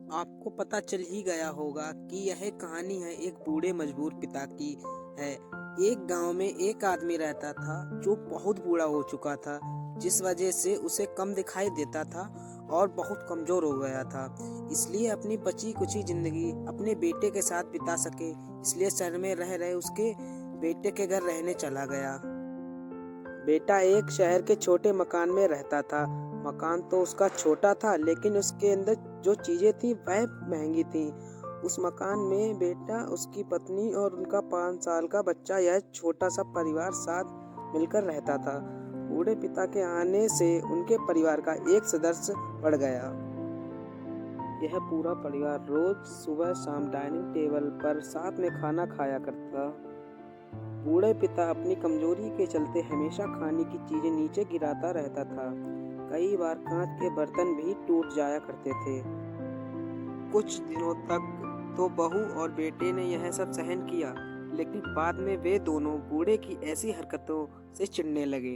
आपको पता चल ही गया होगा कि यह कहानी है एक बूढ़े मजबूर पिता की है। एक गांव में एक आदमी रहता था जो बहुत बूढ़ा हो चुका था, जिस वजह से उसे कम दिखाई देता था और बहुत कमजोर हो गया था। इसलिए अपनी बची कुची जिंदगी अपने बेटे के साथ बिता सके, इसलिए शहर में रह रहे उसके बेटे के घर रहने चला गया। बेटा एक शहर के छोटे मकान में रहता था। मकान तो उसका छोटा था, लेकिन उसके अंदर जो चीजें थी वह महंगी थी। उस मकान में बेटा, उसकी पत्नी और उनका 5 साल का बच्चा, यह छोटा सा परिवार साथ मिलकर रहता था। बूढ़े पिता के आने से उनके परिवार का एक सदस्य बढ़ गया। यह पूरा परिवार रोज सुबह शाम डाइनिंग टेबल पर साथ में खाना खाया करता। बूढ़े पिता अपनी कमजोरी के चलते हमेशा खाने की चीजें नीचे गिराता रहता था। कई बार कांच के बर्तन भी टूट जाया करते थे। कुछ दिनों तक तो बहू और बेटे ने यह सब सहन किया, लेकिन बाद में वे दोनों बूढ़े की ऐसी हरकतों से चिढ़ने लगे।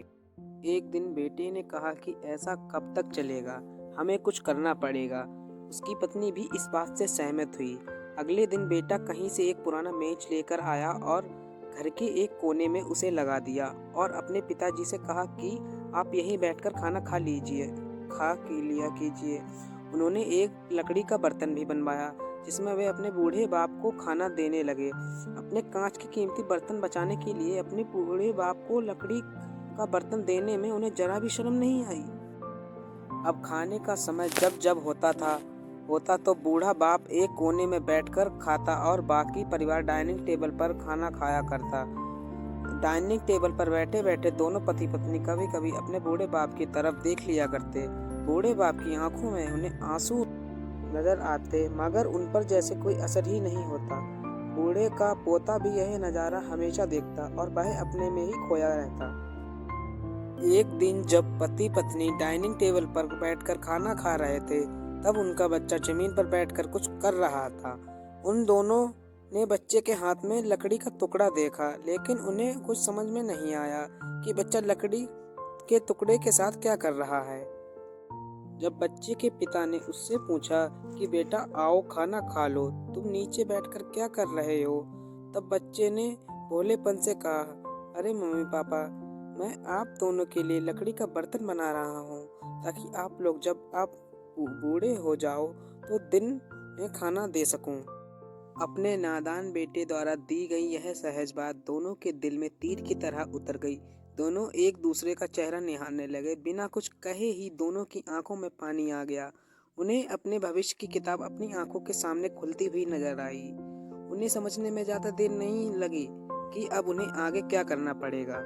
एक दिन बेटे ने कहा कि ऐसा कब तक चलेगा, हमें कुछ करना पड़ेगा। उसकी पत्नी भी इस बात से सहमत हुई। अगले दिन बेटा कहीं से एक पुराना मेज लेकर आया और घर के एक कोने में उसे लगा दिया और अपने पिताजी से कहा कि आप यहीं बैठकर खाना खा लिया कीजिए। उन्होंने एक लकड़ी का बर्तन भी बनवाया, जिसमें वे अपने बूढ़े बाप को खाना देने लगे। अपने कांच के कीमती बर्तन बचाने के लिए अपने बूढ़े बाप को लकड़ी का बर्तन देने में उन्हें जरा भी शर्म नहीं आई। अब खाने का समय जब जब होता तो बूढ़ा बाप एक कोने में बैठकर खाता और बाकी परिवार डाइनिंग टेबल पर खाना खाया करता। डाइनिंग टेबल पर बैठे बैठे दोनों पति पत्नी कभी कभी अपने बूढ़े बाप की तरफ देख लिया करते। बूढ़े बाप की आंखों में उन्हें आंसू नजर आते, मगर उन पर जैसे कोई असर ही नहीं होता। बूढ़े का पोता भी यह नजारा हमेशा देखता और वह अपने में ही खोया रहता। एक दिन जब पति पत्नी डाइनिंग टेबल पर बैठकर खाना खा रहे थे, तब उनका बच्चा जमीन पर बैठकर कुछ कर रहा था। उन दोनों ने बच्चे के हाथ में लकड़ी का टुकड़ा देखा, लेकिन उन्हें कुछ समझ में नहीं आया कि बच्चा लकड़ी के टुकड़े के साथ क्या कर रहा है। जब बच्चे के पिता ने उससे पूछा कि बेटा आओ खाना खा लो, तुम नीचे बैठकर क्या कर रहे हो, तब बच्चे ने भोलेपन से कहा, अरे मम्मी पापा, मैं आप दोनों के लिए लकड़ी का बर्तन बना रहा हूँ, ताकि आप लोग जब आप बूढ़े हो जाओ तो दिन में खाना दे सकूं। अपने नादान बेटे द्वारा दी गई यह सहज बात दोनों के दिल में तीर की तरह उतर गई। दोनों एक दूसरे का चेहरा निहारने लगे। बिना कुछ कहे ही दोनों की आंखों में पानी आ गया। उन्हें अपने भविष्य की किताब अपनी आंखों के सामने खुलती हुई नजर आई। उन्हें समझने में ज्यादा देर नहीं लगी कि अब उन्हें आगे क्या करना पड़ेगा।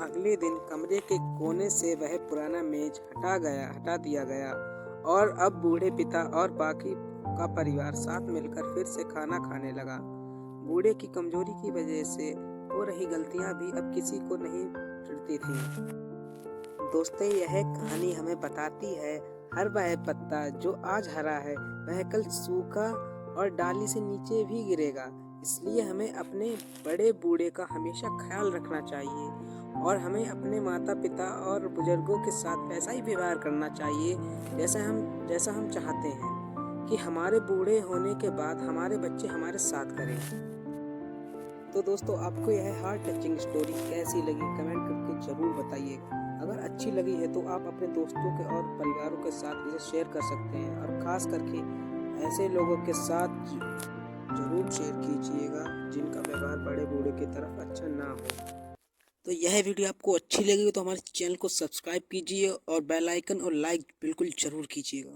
अगले दिन कमरे के कोने से वह पुराना मेज हटा दिया गया और अब बूढ़े पिता और बाकी का परिवार साथ मिलकर फिर से खाना खाने लगा। बूढ़े की कमजोरी की वजह से हो रही गलतियां भी अब किसी को नहीं चिढ़ती थी। दोस्तों, यह कहानी हमें बताती है, हर वह पत्ता जो आज हरा है वह कल सूखा और डाली से नीचे भी गिरेगा। इसलिए हमें अपने बड़े बूढ़े का हमेशा ख्याल रखना चाहिए और हमें अपने माता पिता और बुजुर्गों के साथ वैसा ही व्यवहार करना चाहिए जैसा हम चाहते हैं कि हमारे बूढ़े होने के बाद हमारे बच्चे हमारे साथ करें। तो दोस्तों, आपको यह हार्ट टचिंग स्टोरी कैसी लगी कमेंट करके जरूर बताइए। अगर अच्छी लगी है तो आप अपने दोस्तों के और परिवारों के साथ इसे शेयर कर सकते हैं और खास करके ऐसे लोगों के साथ जरूर शेयर कीजिएगा जिनका व्यवहार बड़े बूढ़े की तरफ अच्छा ना हो। तो यह वीडियो आपको अच्छी लगी तो हमारे चैनल को सब्सक्राइब कीजिए और बेल आइकन और लाइक बिल्कुल जरूर कीजिएगा।